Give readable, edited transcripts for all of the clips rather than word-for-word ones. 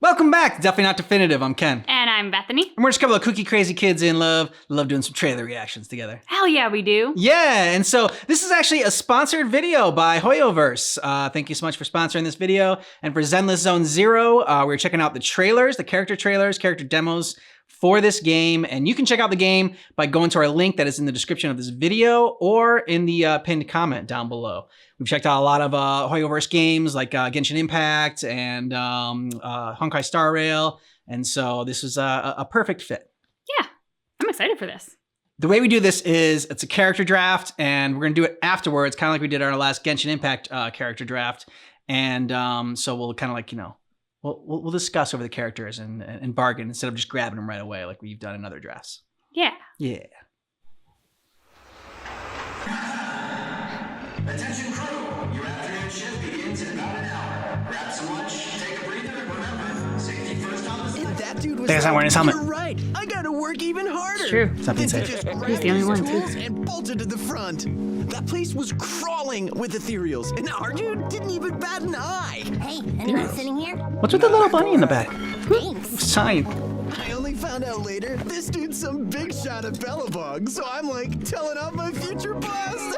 Welcome back to Definitely Not Definitive. I'm Ken. And I'm Bethany. And we're just a couple of kooky crazy kids in love. Love doing some trailer reactions together. Hell yeah, we do. Yeah, and so this is actually a sponsored video by Hoyoverse. Thank you so much for sponsoring this video. And for Zenless Zone Zero, we're checking out the trailers, the character trailers, character demos for this game. And you can check out the game by going to our link that is in the description of this video or in the pinned comment down below. We've checked out a lot of Hoyoverse games like Genshin Impact and Honkai Star Rail. And so this was a perfect fit. Yeah, I'm excited for this. The way we do this is it's a character draft, and we're going to do it afterwards, kind of like we did our last Genshin Impact character draft. And so we'll kind of like, you know, we'll discuss over the characters and bargain instead of just grabbing them right away like we've done in other drafts. Yeah. Yeah. Attention crew, your afternoon shift begins in about an hour. Grab some lunch, take a breather, and remember, safety first on the side. And that dude was He's not wearing his helmet. You're right. I gotta work even harder. It's true. Stop being safe. He's the only one, too. And bolted to the front. That place was crawling with ethereals, and our dude didn't even bat an eye. Hey, anyone sitting here? What's with the little bunny in the back? Thanks. Sign. I only found out later this dude's some big shot at Bellabog, so I'm like telling off my future boss.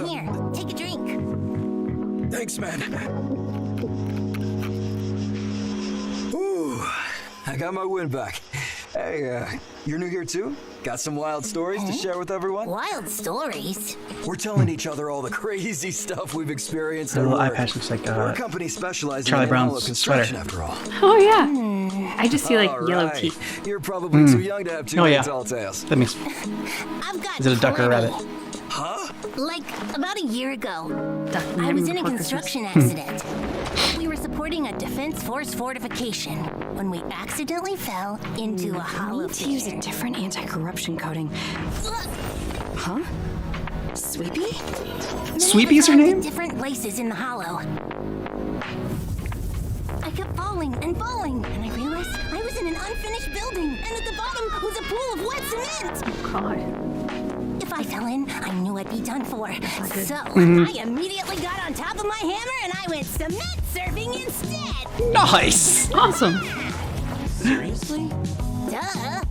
Here, take a drink. Thanks, man. Ooh, I got my win back. Hey, you're new here too? Got some wild stories to share with everyone? Wild stories. We're telling each other all the crazy stuff we've experienced The at little eye work. patch looks like We're a company specializing Charlie in animal Brown's construction sweater. after all. Oh yeah. I just see like All yellow right. teeth. You're probably too young to have too Oh, many yeah. tall tales. That makes. I've got Is it a duck or a 20. rabbit? Huh? Like, about a year ago, Duck I was in a before construction accident. We were supporting a defense force fortification when we accidentally fell into a hollow Need to use a pit. different anti-corruption coding. Huh? Sweepy? Sweepy's her Many of us name? went to different places in the hollow. I kept falling and falling, and I realized I was in an unfinished building, and at the bottom was a pool of wet cement. God. If I fell in, I knew I'd be done for. So I immediately got on top of my hammer and I went cement surfing instead. Nice. Awesome. Seriously? Duh.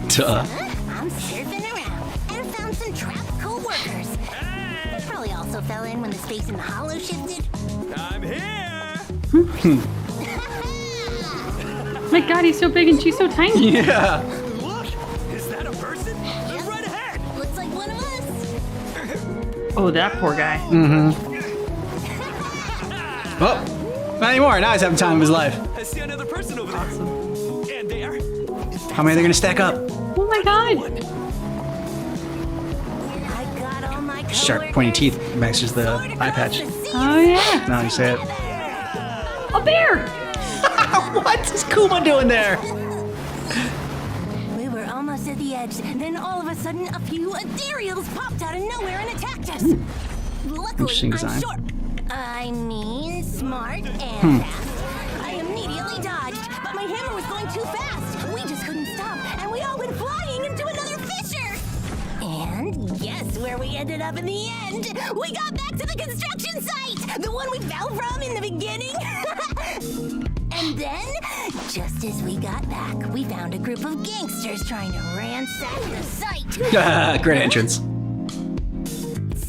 Duh. I'm surfing around and found some trapped co-workers. They probably also fell in when the space in the hollow shifted. I'm here. My God, he's so big and she's so tiny. Yeah. Look, is that a person? They're right ahead. Looks like one of us. Oh, that poor guy. Oh, not anymore. Now he's having time of his life. I see another person over there. And there. How many are they going to stack up? Oh my God. I got all my Sharp, pointy teeth matches the eye patch. Oh yeah. Now you say it. A bear. What is Kuma doing there? We were almost at the edge, then all of a sudden a few ethereals popped out of nowhere and attacked us. Luckily, Interesting I'm design. short. I mean, smart and fast. I immediately dodged, but my hammer was going too fast. We just couldn't stop, and we all went flying into another fissure. And guess where we ended up in the end? We got back to the construction site, the one we fell from in the beginning. And then, just as we got back, we found a group of gangsters trying to ransack the site. Great entrance.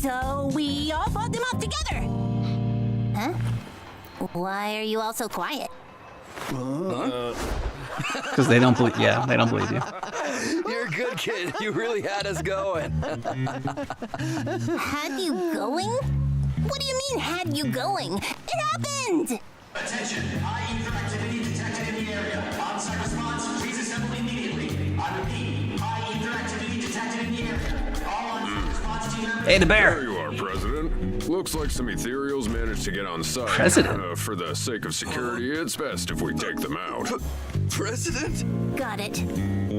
So we all fought them off together. Huh? Why are you all so quiet? Because they don't believe. Yeah, they don't believe you. You're a good kid. You really had us going. Had you going? What do you mean, had you going? It happened! Attention, high ether activity detected in the area. On-site response, please assemble immediately. I repeat, high ether activity detected in the area. All on-site response team members. Hey, the There bear. you are, President. Looks like some ethereals managed to get on site. President? For the sake of security, it's best if we take them out. President? Got it.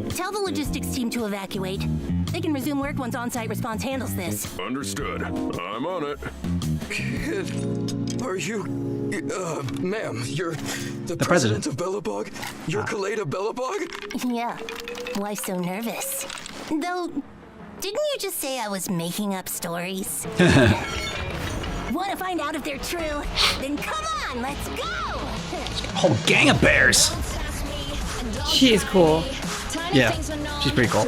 Tell the logistics team to evacuate. They can resume work once on-site response handles this. Understood. I'm on it. Kid, are you... ma'am, you're the president. of Bellabog? You're Koleda Bellabog? Yeah. Why so nervous? Though, didn't you just say I was making up stories? What Want to find out if they're true? Then come on, let's go! A whole gang of bears. She is cool. Yeah, she's pretty cool.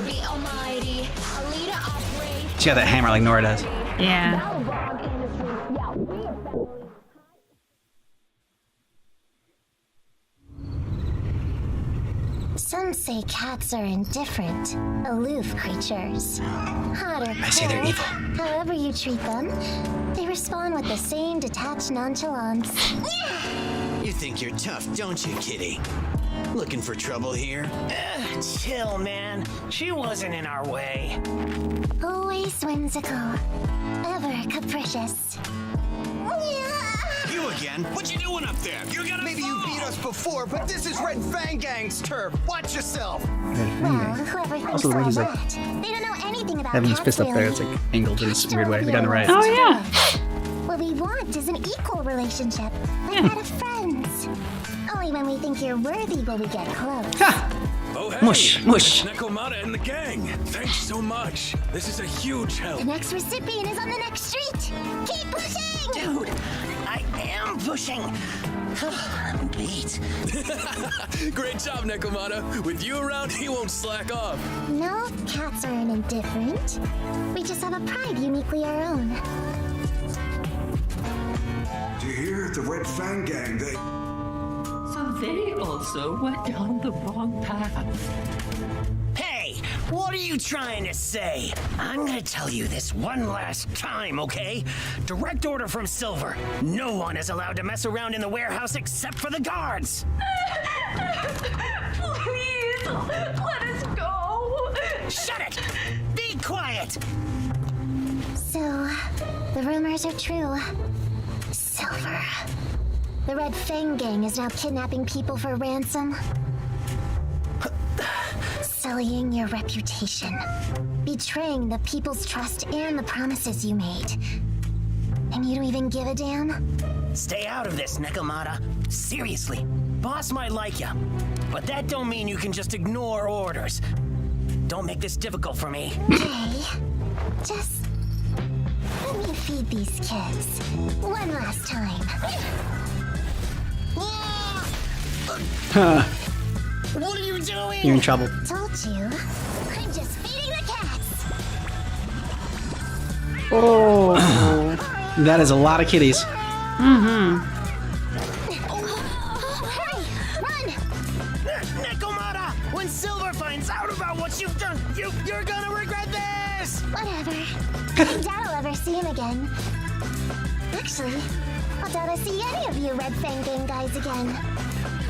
She got that hammer like Nora does. Yeah. Some say cats are indifferent, aloof creatures. Hot or cold, I say they're evil. however you treat them, they respond with the same detached nonchalance. You think you're tough, don't you, kitty? Looking for trouble here? Chill, man. She wasn't in our way. Always whimsical, ever capricious. You again? What you doing up there? You're gonna Maybe you beat us before, but this is Red Fang Gang's turf. Watch yourself. Well, whoever thinks Also, the way all he's, like, that, they don't know anything about having his cats, fist up there, really. it's like angled in this weird way. The guy on the right. Oh yeah. What we want is an equal relationship, like that of friends. Only when we think you're worthy will we get close. Ha! Oh, hey. Mush, mush. Nekomata and the gang. Thanks so much. This is a huge help. The next recipient is on the next street. Keep pushing! Dude, I am pushing. I'm beat. Great job, Nekomata. With you around, he won't slack off. No, cats aren't indifferent. We just have a pride uniquely our own. Do you hear? The Red Fang Gang, they... So they also went down the wrong path. Hey, what are you trying to say? I'm gonna tell you this one last time, okay? Direct order from Silver. No one is allowed to mess around in the warehouse except for the guards. Please, let us go. Shut it! Be quiet! So, the rumors are true. Silver. The Red Fang Gang is now kidnapping people for ransom. Sullying your reputation. Betraying the people's trust and the promises you made. And you don't even give a damn? Stay out of this, Nekomata. Seriously, boss might like you, but that don't mean you can just ignore orders. Don't make this difficult for me. Hey, just let me feed these kids one last time. What are you doing? You're in trouble. Told you, I'm just feeding the cats. Oh. That is a lot of kitties. Hurry, run! Nekomata, when Silver finds out about what you've done, you're gonna regret this! Whatever. I doubt I'll ever see him again. Actually, I doubt I'll see any of you Red Fang Gang guys again.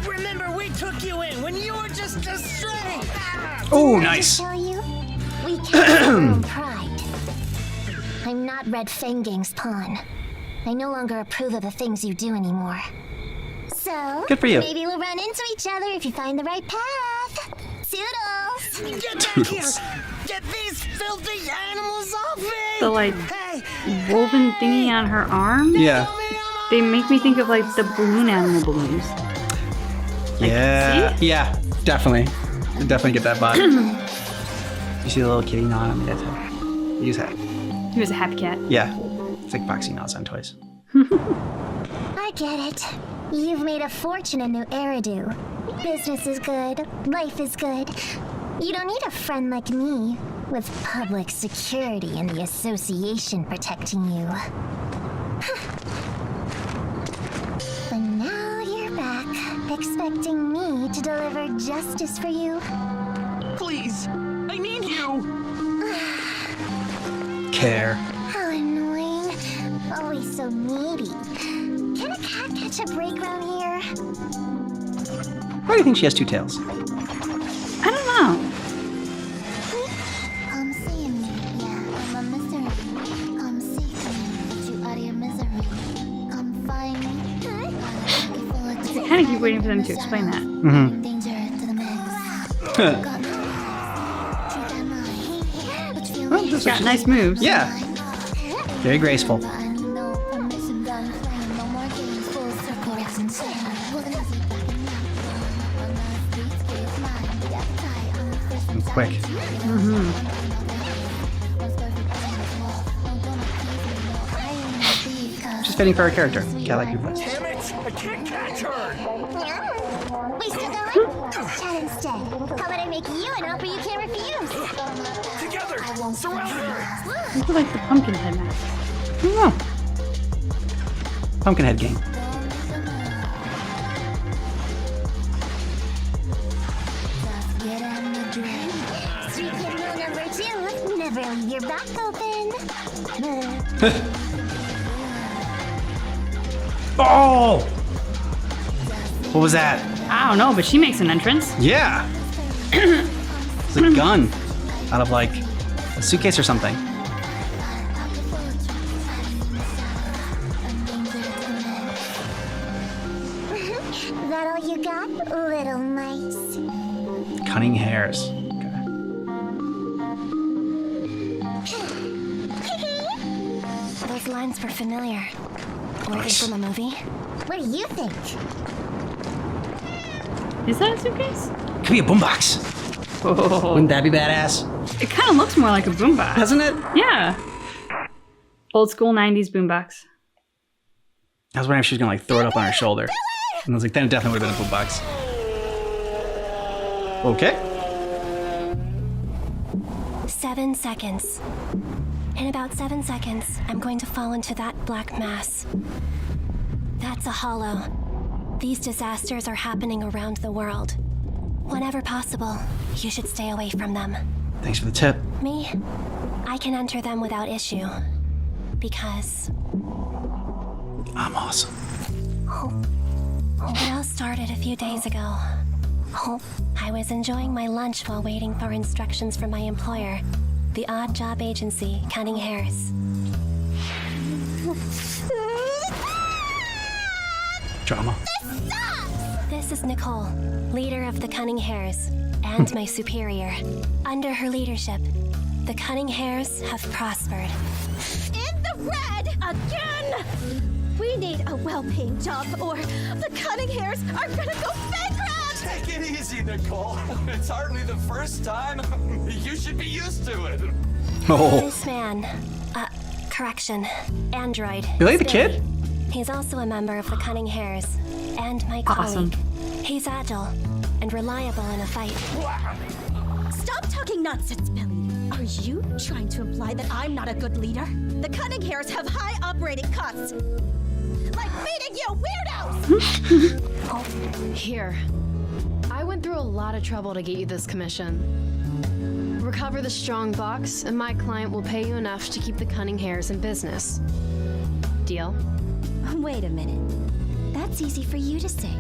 Remember, we took you in when you were just a stray! Oh, Didn't I nice. just tell you? We can't have our own pride. I'm not Red Fang Gang's pawn. I no longer approve of the things you do anymore. So, Good for you. maybe we'll run into each other if you find the right path. Toodles! Get back here! Get these filthy animals off me! The like Hey! woven thingy on her arm. Yeah. They make me think of like the balloon animal balloons. Yeah. see? Yeah. Definitely. Definitely get that vibe. You see the little kitty gnawing on the guy's head? He was happy. He was a happy cat. Yeah. It's like Foxy gnaws on toys. I get it. You've made a fortune in New Eridu. Business is good. Life is good. You don't need a friend like me, with public security and the association protecting you. But now you're back, expecting me to deliver justice for you. Please! I need you! Care. How annoying. Always so needy. Can a cat catch a break around here? Why do you think she has two tails? I don't know. Come see me, yeah, I'm a misery. Come seek me, get you out of your misery. Come find me. I kind of keep waiting for them to explain that. Mm-hmm. Danger to the max. Well, that's Got nice moves. Yeah. Very graceful. And quick. Just fitting for our character. Cat-like reflex. Damn it! I can't catch her! We still going? Chat instead. How about I make you an offer you can't refuse? Together! Surround her! Look like the pumpkin head mask. I don't know. Pumpkinhead game. Sweet kid rule number 2, never leave your back open. Oh! What was that? I don't know, but she makes an entrance. Yeah. It's a gun out of like a suitcase or something. That all you got, little mice? Cunning hairs. Those lines were familiar. Were they from a movie? What do you think? Is that a suitcase? Could be a boombox. Oh. Wouldn't that be badass? It kind of looks more like a boombox. Doesn't it? Yeah. Old school 90s boombox. I was wondering if she was gonna like throw it up on her shoulder. And I was like, then it definitely would have been a boombox. Okay. 7 seconds. In about 7 seconds, I'm going to fall into that black mass. That's a hollow. These disasters are happening around the world. Whenever possible, you should stay away from them. Thanks for the tip. Me? I can enter them without issue. Because I'm awesome. it all started a few days ago. I was enjoying my lunch while waiting for instructions from my employer, the odd job agency, Cunning Hairs. Drama. This is Nicole, leader of the Cunning Hairs, and my superior. Under her leadership, the Cunning Hairs have prospered. In the red again! We need a well-paying job, or the Cunning Hairs are gonna go bankrupt! Take it easy, Nicole. It's hardly the first time. You should be used to it. Oh. This man, correction, android. You like the kid? He's also a member of the Cunning Hairs, and my colleague. Awesome. He's agile and reliable in a fight. Stop talking nonsense, Billy. Are you trying to imply that I'm not a good leader? The Cunning Hairs have high operating costs. Like feeding you weirdos! Here. I went through a lot of trouble to get you this commission. Recover the strong box, and my client will pay you enough to keep the Cunning Hairs in business. Deal? Wait a minute. That's easy for you to say.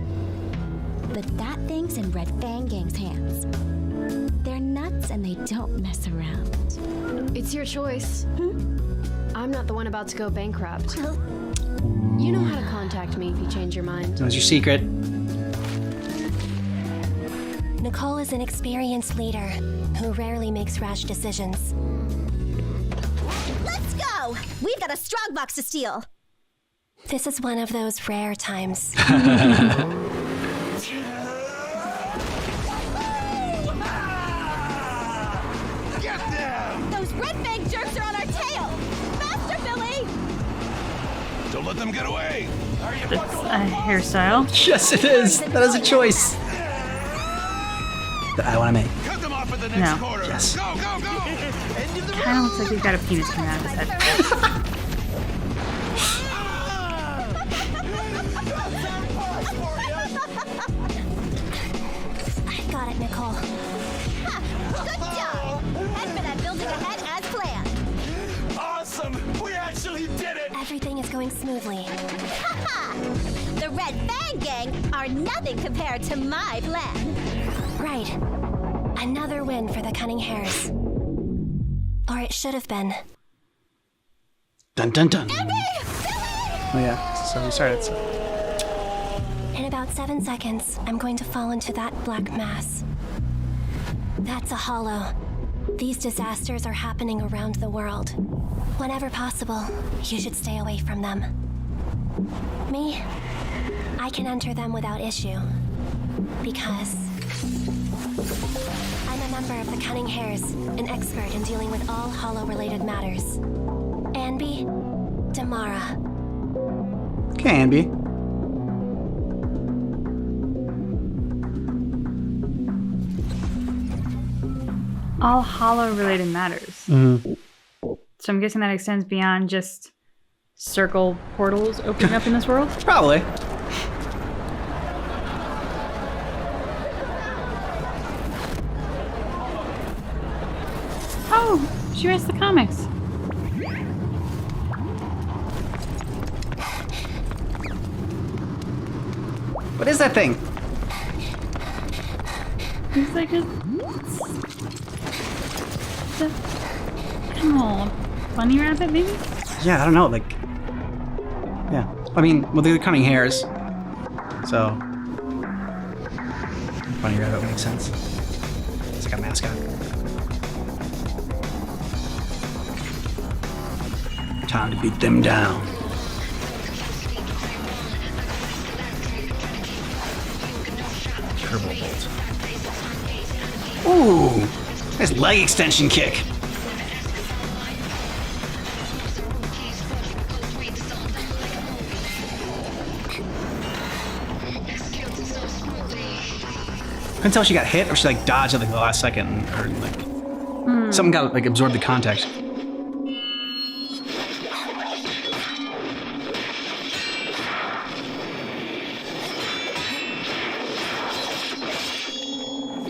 But that thing's in Red Fang Gang's hands. They're nuts and they don't mess around. It's your choice. I'm not the one about to go bankrupt. You know how to contact me if you change your mind. That was your secret. Nicole is an experienced leader who rarely makes rash decisions. Let's go! We've got a strong box to steal. This is one of those rare times. Get them! Those Red Fang jerks are on our tail! Faster, Billy! Don't let them get away! That's a hairstyle. Yes, it is. That is a choice that I want to make. Cut them off at the next No. corner! Yes. Go, go, go! Kind of looks like he's got a penis coming out of his head. Got it, Nicole. Good job! Head for that building ahead as planned. Awesome! We actually did it! Everything is going smoothly. Ha! The Red Fang Gang are nothing compared to my plan. Right. Another win for the Cunning Hairs. Or it should have been. Dun dun dun. Anby! Oh yeah. So we started. So. In about 7 seconds, I'm going to fall into that black mass. That's a hollow. These disasters are happening around the world. Whenever possible, you should stay away from them. Me? I can enter them without issue. Because I'm a member of the Cunning Hairs, an expert in dealing with all hollow-related matters. Anby, Damara. Okay, Anby. All hollow-related matters. Mm-hmm. So I'm guessing that extends beyond just circle portals opening up in this world? Probably. Oh, she writes the comics. What is that thing? It's like a... Oh, bunny rabbit, maybe? Yeah, I don't know. Like, yeah. I mean, well, they're cunning hares, so bunny rabbit makes sense. It's like a mascot. Time to beat them down. Turbo bolt. Ooh, nice leg extension kick. Couldn't tell if she got hit or she like dodged at like the last second, or like something got like absorbed the context.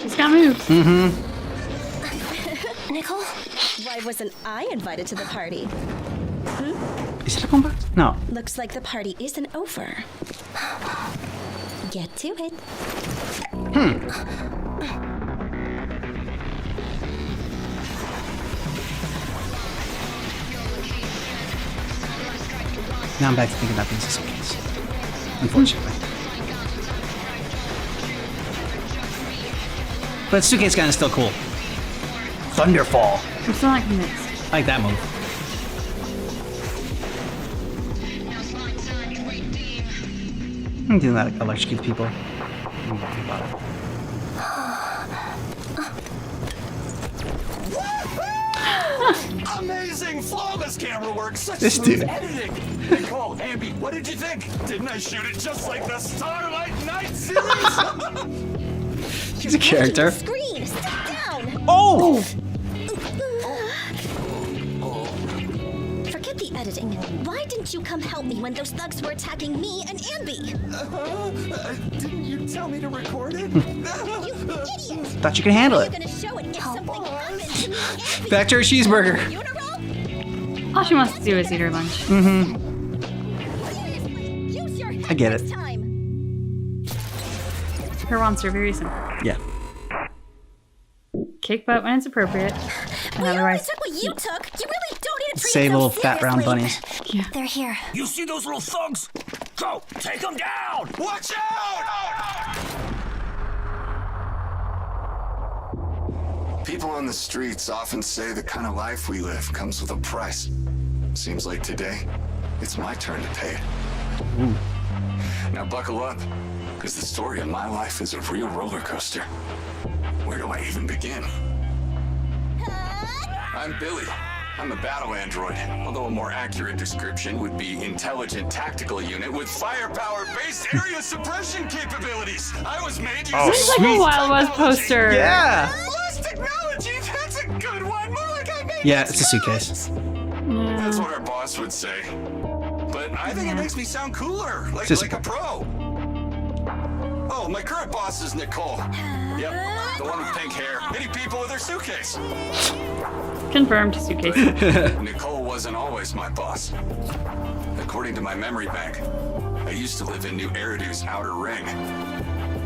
She's got moves. Mm-hmm. Nicole, why wasn't I invited to the party? Is it a combat? No. Looks like the party isn't over. Get to it. Now I'm back to thinking about things as kids. Unfortunately. But Suitcase Gun is still cool. Thunderfall. I'm still not convinced. I like that move. I'm doing that, like, electrocute people. I'm talking about it. Amazing, flawless camera work, such This smooth dude. editing. Nicole, Anby, what did you think? Didn't I shoot it just like the Starlight Night series? He's a character. Screen, step down. Oh! Forget the editing. Why didn't you come help me when those thugs were attacking me and Anby? Didn't you tell me to record it? You idiot! Thought you could handle You're it. gonna show it if something happens to me and Anby. Back to her cheeseburger. You in a row? All she wants to do is eat her lunch. Mm-hmm. Seriously, use your head I get next it. time. Her wants are very simple. Yeah. Kick butt when it's appropriate, and We already otherwise took what you took. You really don't need to treat Save it so little fat brown seriously. bunnies. yeah. They're here. You see those little thugs? Go, take them down! Watch out! People on the streets often say the kind of life we live comes with a price. Seems like today, it's my turn to pay it. Now buckle up, because the story of my life is a real roller coaster. Where do I even begin? I'm Billy. I'm a battle android, although a more accurate description would be intelligent tactical unit with firepower-based area suppression capabilities. I was made using This is like a Wild West poster. Yeah. Lost technology. That's a good one. More like I made Yeah, these it's a suitcase. That's what our boss would say. But I think it makes me sound cooler, like Just- a pro. Oh, my current boss is Nicole. Yep, the one with pink hair, hitting people with her suitcase. Confirmed suitcase. Nicole wasn't always my boss. According to my memory bank, I used to live in New Eridu's outer ring,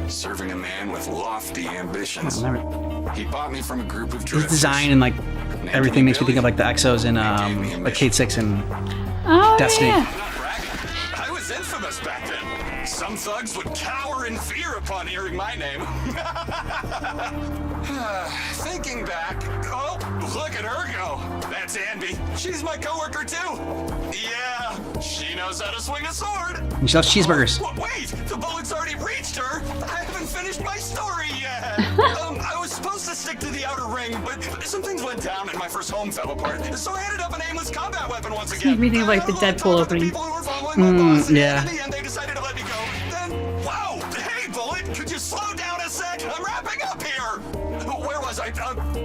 serving a man with lofty ambitions. He bought me from a group of His drifters. design and like everything makes me think of like the Exos in like Kate 6 and Oh, Destiny. yeah. I was infamous back then. Some thugs would cower in fear upon hearing my name. Thinking back, oh, look at her go. That's Anby. She's my coworker too. Yeah, she knows how to swing a sword. And she loves cheeseburgers. Wait, the bullet's already reached her. I haven't finished my story yet. I was supposed to stick to the outer ring, but some things went down and my first home fell apart. So I ended up an aimless combat weapon once again. Makes me think of like the Deadpool opening. People who were following calling my boss, and yeah. in the end they decided to let me go. Then, whoa! Hey, Bullet, could you slow down a sec? I'm wrapping up here! Where was I?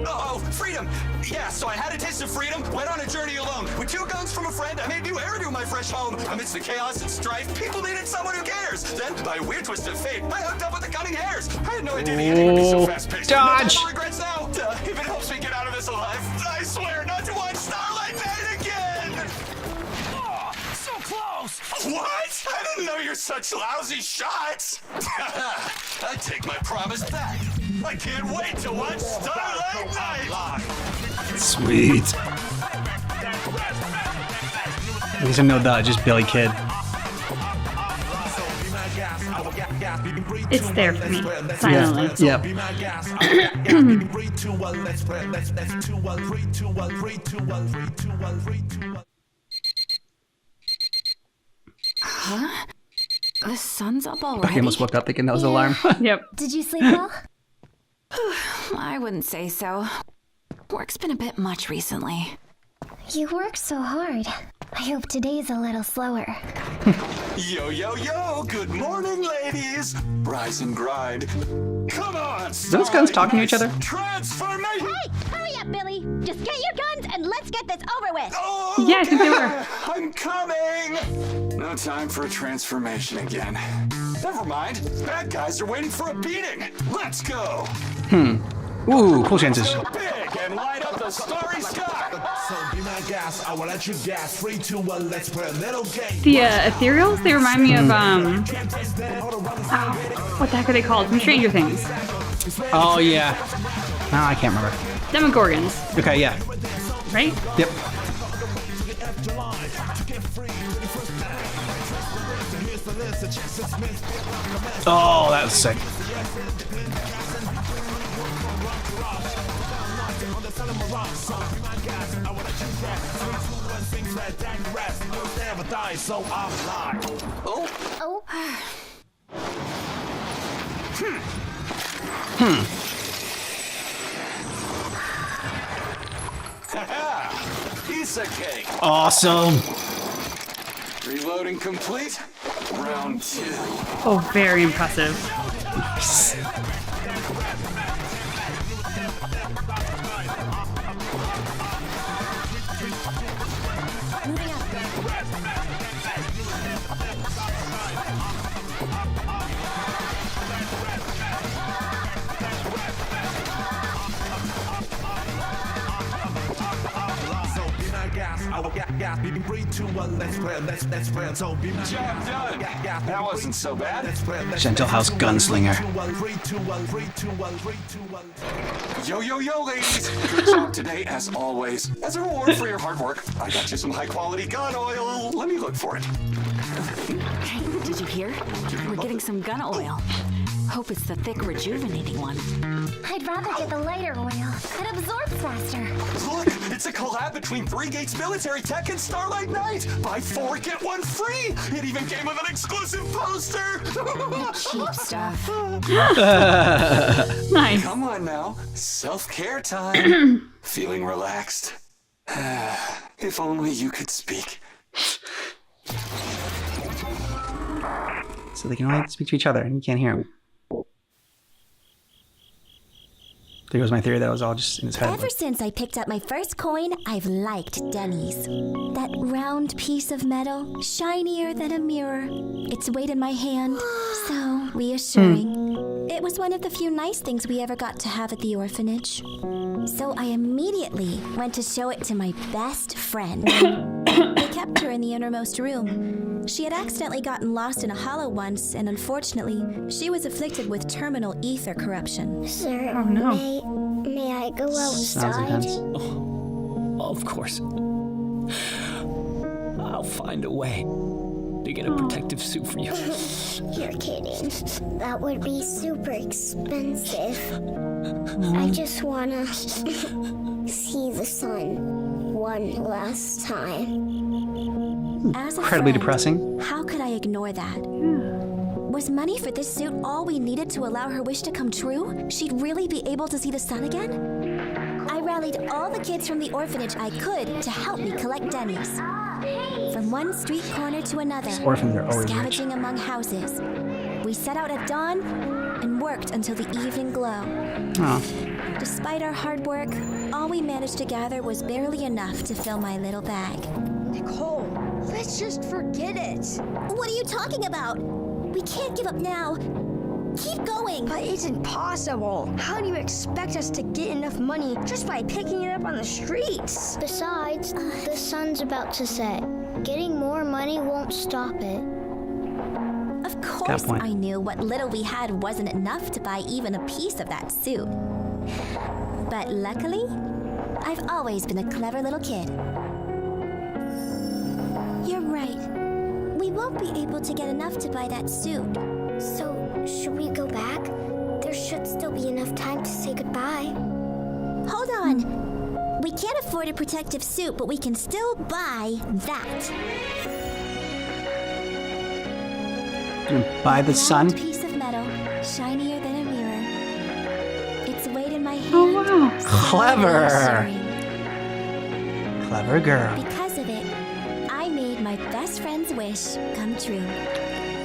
Oh, freedom. Yeah, so I had a taste of freedom, went on a journey alone. With 2 guns from a friend, I made new hairdo my fresh home. Amidst the chaos and strife, people needed someone who cares. Then, by a weird twist of fate, I hooked up with the cunning hairs. I had no idea the ending would be so fast-paced. Dodge! No regrets now. If it helps me get out of this alive, I swear not to watch Starlight Night again! Oh, so close! What? I didn't know you're such lousy shots! I take my promise back. I can't wait to watch Starlight Night! Sweet. These are no just Billy Kid. It's there for me, silently. Yep. Huh? The sun's up already? I almost woke up thinking that was the alarm. Yep. Did you sleep well? I wouldn't say so. Work's been a bit much recently. You work so hard. I hope today's a little slower. Yo, yo, yo! Good morning, ladies! Rise and grind. Come on, Are those guns talking to each other? Transformation! Hey, hurry up, Billy! Just get your guns and let's get this over with! Oh, Yeah, I think they were. I'm coming! No time for a transformation again. Never mind. Bad guys are waiting for a beating. Let's go! Ooh, cool chances. Big and light up the starry sky! So be my gas, I will let you gas. 3, 2, 1, let's play a little game. The ethereals, they remind me of, what the heck are they called? From Stranger Things. Oh, yeah. No, I can't remember. Demogorgons, Okay, yeah. right? Yep. Oh, that was sick. Oh, Piece of cake. Awesome. Reloading complete. Round 2. Oh, very impressive. moving up. Job done. That wasn't so bad. Gentle House Gunslinger. Yo, yo, yo, ladies. Good job today, as always. As a reward for your hard work, I got you some high-quality gun oil. Let me look for it. Hey, did you hear? We're getting some gun oil. Hope it's the thick, rejuvenating one. I'd rather get the lighter oil. It absorbs faster. Look, it's a collab between 3 Gates Military Tech and Starlight Night. Buy 4, get 1 free. It even came with an exclusive poster. Cheap stuff. Nice. Come on now, self-care time. Feeling relaxed? If only you could speak. So they can only speak to each other and you can't hear them. There goes my theory that it was all just in his head. Ever since I picked up my first coin, I've liked Denny's. That round piece of metal, shinier than a mirror. Its weight in my hand, so reassuring. It was one of the few nice things we ever got to have at the orphanage. So I immediately went to show it to my best friend. They kept her in the innermost room. She had accidentally gotten lost in a hollow once, and unfortunately, she was afflicted with terminal ether corruption. Sir, Oh, no. may I go Sounds outside? intense. Of course. I'll find a way to get a protective suit for you. You're kidding. That would be super expensive. I just wanna see the sun one last time. As a Incredibly friend, depressing. how could I ignore that? Was money for this suit all we needed to allow her wish to come true? She'd really be able to see the sun again? I rallied all the kids from the orphanage I could to help me collect Denny's. From one street corner to another, Orphans are always rich. scavenging among houses. We set out at dawn and worked until the evening glow. Oh. Despite our hard work, all we managed to gather was barely enough to fill my little bag. Nicole, let's just forget it. What are you talking about? We can't give up now. Keep going. But it's impossible. How do you expect us to get enough money just by picking it up on the streets? Besides, the sun's about to set. Getting more money won't stop it. Of course, I knew what little we had wasn't enough to buy even a piece of that suit. But luckily, I've always been a clever little kid. You're right. We won't be able to get enough to buy that suit. So, should we go back? There should still be enough time to say goodbye. Hold on. We can't afford a protective suit, but we can still buy that. By the sun? Piece of metal, shinier than a mirror. Its weight in my hand. Oh, wow. Clever. Clever girl. Because of it, I made my best friend's wish come true.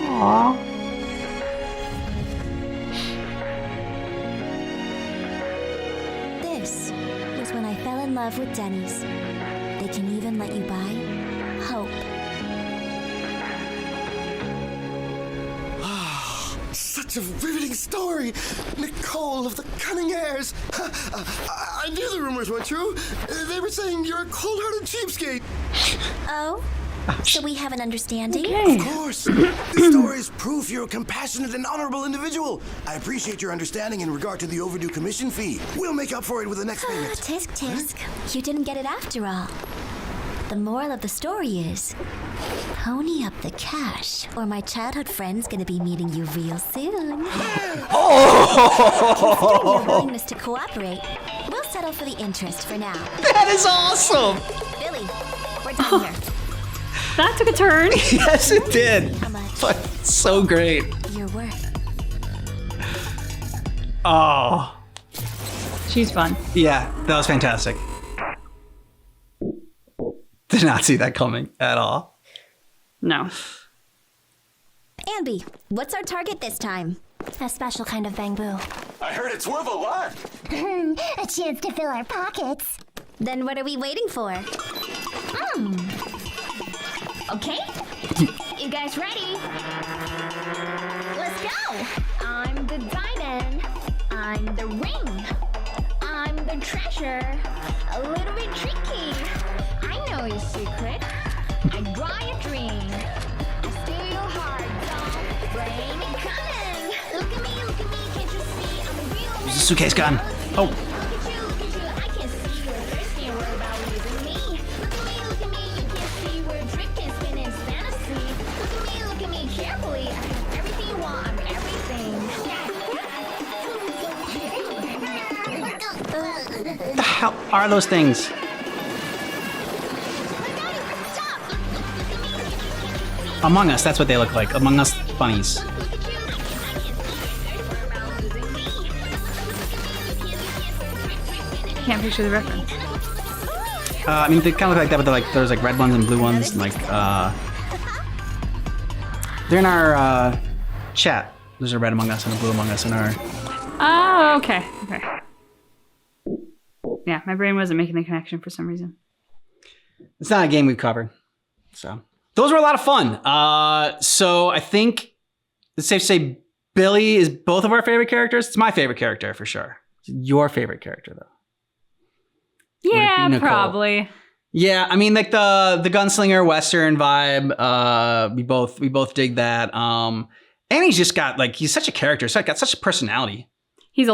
Aww. This was when I fell in love with Denny's. They can even let you buy hope. Such a riveting story! Nicole of the Cunning Hairs! I knew the rumors were true. They were saying you're a cold-hearted cheapskate. Oh? So we have an understanding? Okay. Of course! This story is proof you're a compassionate and honorable individual. I appreciate your understanding in regard to the overdue commission fee. We'll make up for it with the next payment. Tisk tisk. You didn't get it after all. The moral of the story is, pony up the cash, or my childhood friend's gonna be meeting you real soon. Considering your willingness to cooperate, we'll settle for the interest for now. That is awesome! Billy, we're done here. That took a turn. Yes, it did. But so great. Your worth. Oh. She's fun. Yeah, that was fantastic. Did not see that coming at all. No. Anby, what's our target this time? A special kind of bamboo. I heard it's worth a lot. A chance to fill our pockets. Then what are we waiting for? Okay. You guys ready? Let's go. I'm the diamond. I'm the ring. I'm the treasure. A little bit tricky. I know your secret. I draw your dream. I steal your heart. Don't blame it coming. Look at me, can't you see? I'm a real There's a suitcase gun. Oh. Look at you, I can see you're thirsty and worried about losing me. Look at me, you can't see we're drifting, spinning fantasy. Look at me carefully. I have everything you want, I'm everything. What the hell are those things? Among Us, that's what they look like. Among Us bunnies. Can't picture the reference. I mean, they kind of look like that, but they're like, there's like red ones and blue ones. And like, they're in our chat. There's a red Among Us and a blue Among Us in our. Oh, okay. Okay. Yeah, my brain wasn't making the connection for some reason. It's not a game we've covered. So those were a lot of fun. So I think it's safe to say Billy is both of our favorite characters. It's my favorite character for sure. Your favorite character though. Yeah, Nicole. probably. Yeah, I mean like the gunslinger Western vibe. We both dig that. And he's just got like he's such a character. So got such a personality. He's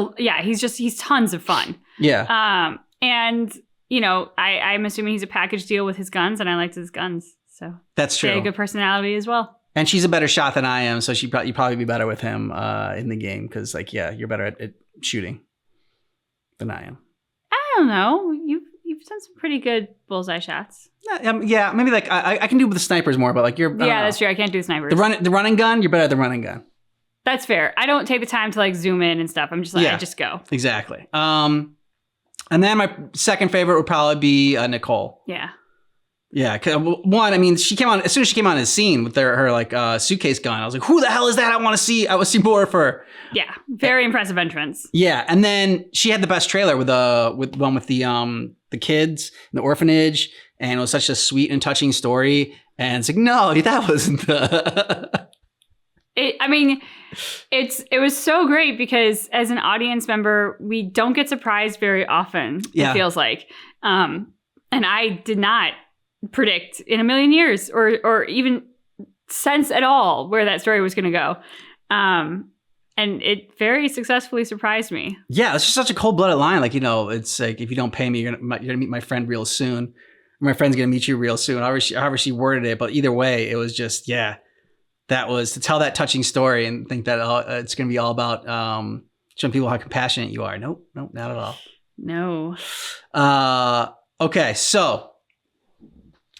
tons of fun. Yeah. And you know, I'm assuming he's a package deal with his guns, and I liked his guns. So that's true. He had a good personality as well. And she's a better shot than I am, so you'd probably be better with him in the game because, like, yeah, you're better at shooting than I am. I don't know. You've done some pretty good bullseye shots. Yeah, maybe like I can do with the snipers more, but like you're. Yeah, that's true. I can't do snipers. The running gun, you're better at the running gun. That's fair. I don't take the time to like zoom in and stuff. I'm just like I just go. Exactly. And then my second favorite would probably be Nicole. Yeah. Yeah, one, I mean, she came on as soon as she came on the scene with her like suitcase gun. I was like, "Who the hell is that? I want to see more of her." Yeah, very impressive entrance. Yeah, and then she had the best trailer with one with the kids in the orphanage, and it was such a sweet and touching story. And it's like, no, that wasn't the. It was so great because as an audience member, we don't get surprised very often. Yeah. It feels like, and I did not predict in a million years or even sense at all where that story was going to go. And it very successfully surprised me. Yeah, it's just such a cold-blooded line. Like, it's like, if you don't pay me, you're gonna meet my friend real soon. My friend's gonna meet you real soon. However she worded it, but either way, it was just, yeah, that was to tell that touching story and think that it's gonna be all about showing people how compassionate you are. Nope, not at all. No. Okay, so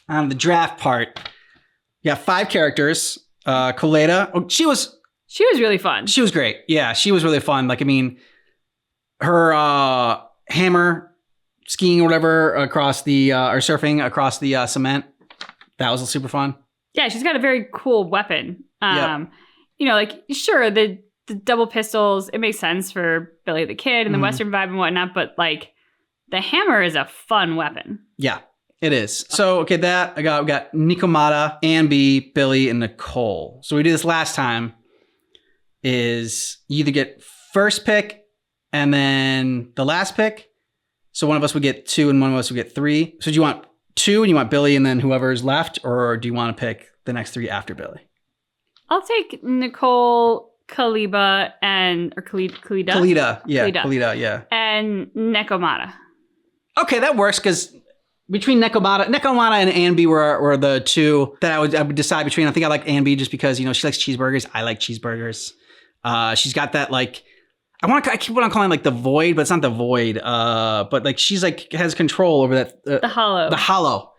on the draft part, you got 5 characters. Koleda, she was really fun. She was great. Yeah, she was really fun. Like, I mean, her hammer skiing or whatever across the or surfing across the cement, that was super fun. Yeah, she's got a very cool weapon. Yep. Like, sure, the double pistols, it makes sense for Billy the Kid and the Western vibe and whatnot, but like the hammer is a fun weapon. Yeah, it is. So, okay, we got Nekomata, Anby, Billy, and Nicole. So we did this last time. Is you either get first pick and then the last pick. So one of us would get 2 and one of us would get 3. So do you want 2 and you want Billy and then whoever's left, or do you want to pick the next 3 after Billy? I'll take Nicole, Koleda, Koleda, yeah. And Nekomata. Okay, that works because between Nekomata and Anby were the 2 that I would decide between. I think I like Anby just because, she likes cheeseburgers. I like cheeseburgers. She's got that like, I keep on calling it like the void, but it's not the void. But like she's like has control over that. The hollow. The hollow.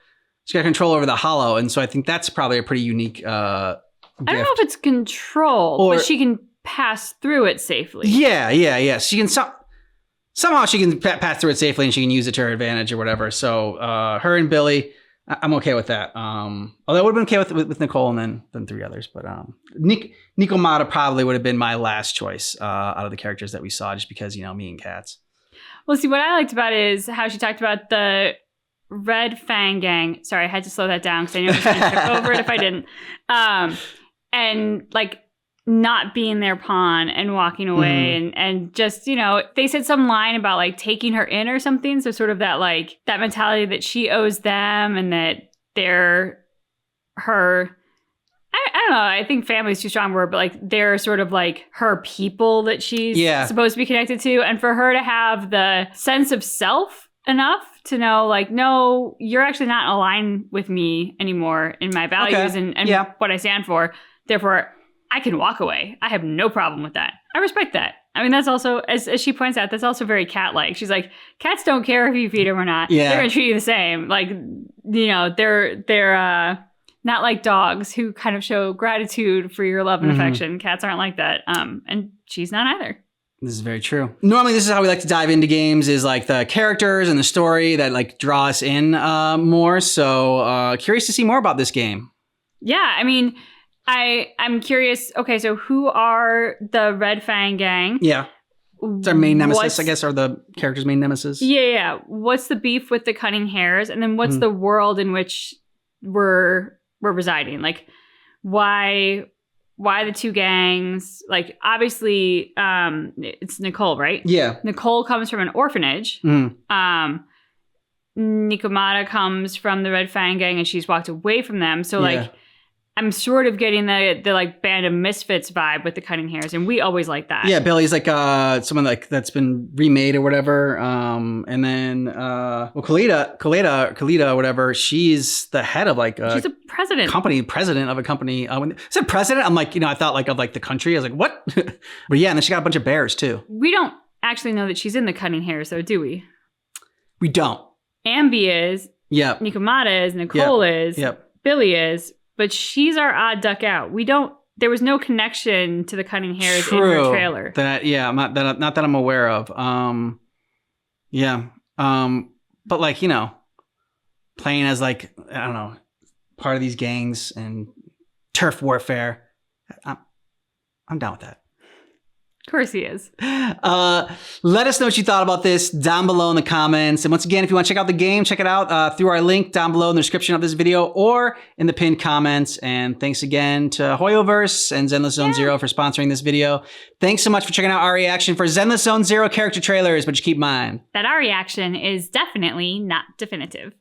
She's got control over the hollow, and so I think that's probably a pretty unique. Gift. I don't know if it's control, but she can pass through it safely. Yeah. She can somehow she can pass through it safely, and she can use it to her advantage or whatever. So her and Billy, I'm okay with that. Although I would have been okay with Nicole and then 3 others. But Nekomata probably would have been my last choice out of the characters that we saw, just because, me and cats. Well, see, what I liked about it is how she talked about the Red Fang Gang. Sorry, I had to slow that down because I know I was going to trip over it if I didn't. And like not being their pawn and walking away and just, they said some line about like taking her in or something. So sort of that like that mentality that she owes them and that they're her. I don't know. I think family is too strong a word, but like they're sort of like her people that she's supposed to be connected to. And for her to have the sense of self enough to know like, no, you're actually not aligned with me anymore in my values and what I stand for. Therefore, I can walk away. I have no problem with that. I respect that. I mean, that's also, as she points out, that's also very cat-like. She's like, cats don't care if you feed them or not. Yeah. They're going to treat you the same. Like, they're not like dogs who kind of show gratitude for your love and affection. Cats aren't like that. And she's not either. This is very true. Normally, this is how we like to dive into games, is like the characters and the story that like draw us in more. So curious to see more about this game. Yeah, I mean, I'm curious. Okay, so who are the Red Fang Gang? Yeah. It's our main nemesis, I guess, or the character's main nemesis. Yeah. What's the beef with the Cunning Hares? And then what's the world in which we're residing? Like, why the 2 gangs? Like, obviously, it's Nicole, right? Yeah. Nicole comes from an orphanage. Nekomata comes from the Red Fang Gang, and she's walked away from them. So, like, I'm sort of getting the like band of misfits vibe with the Cunning Hares, and we always like that. Yeah, Billy's like someone like that's been remade or whatever. And then Koleda, whatever. She's the head of like she's a president of a company. When it said president, I'm like, I thought like of like the country. I was like, what? But yeah, and then she got a bunch of bears too. We don't actually know that she's in the Cunning Hares, though, do we? We don't. Anby is. Yep. Nekomata is. Nicole is. Yep. Billy is. But she's our odd duck out. There was no connection to the Cunning Hares in her trailer. Not that I'm aware of. But like, playing as like, I don't know, part of these gangs and turf warfare. I'm down with that. Of course he is. Let us know what you thought about this down below in the comments. And once again, if you want to check out the game, check it out through our link down below in the description of this video or in the pinned comments. And thanks again to Hoyoverse and Zenless Zone Zero for sponsoring this video. Thanks so much for checking out our reaction for Zenless Zone Zero character trailers, but just keep in mind that our reaction is definitely not definitive.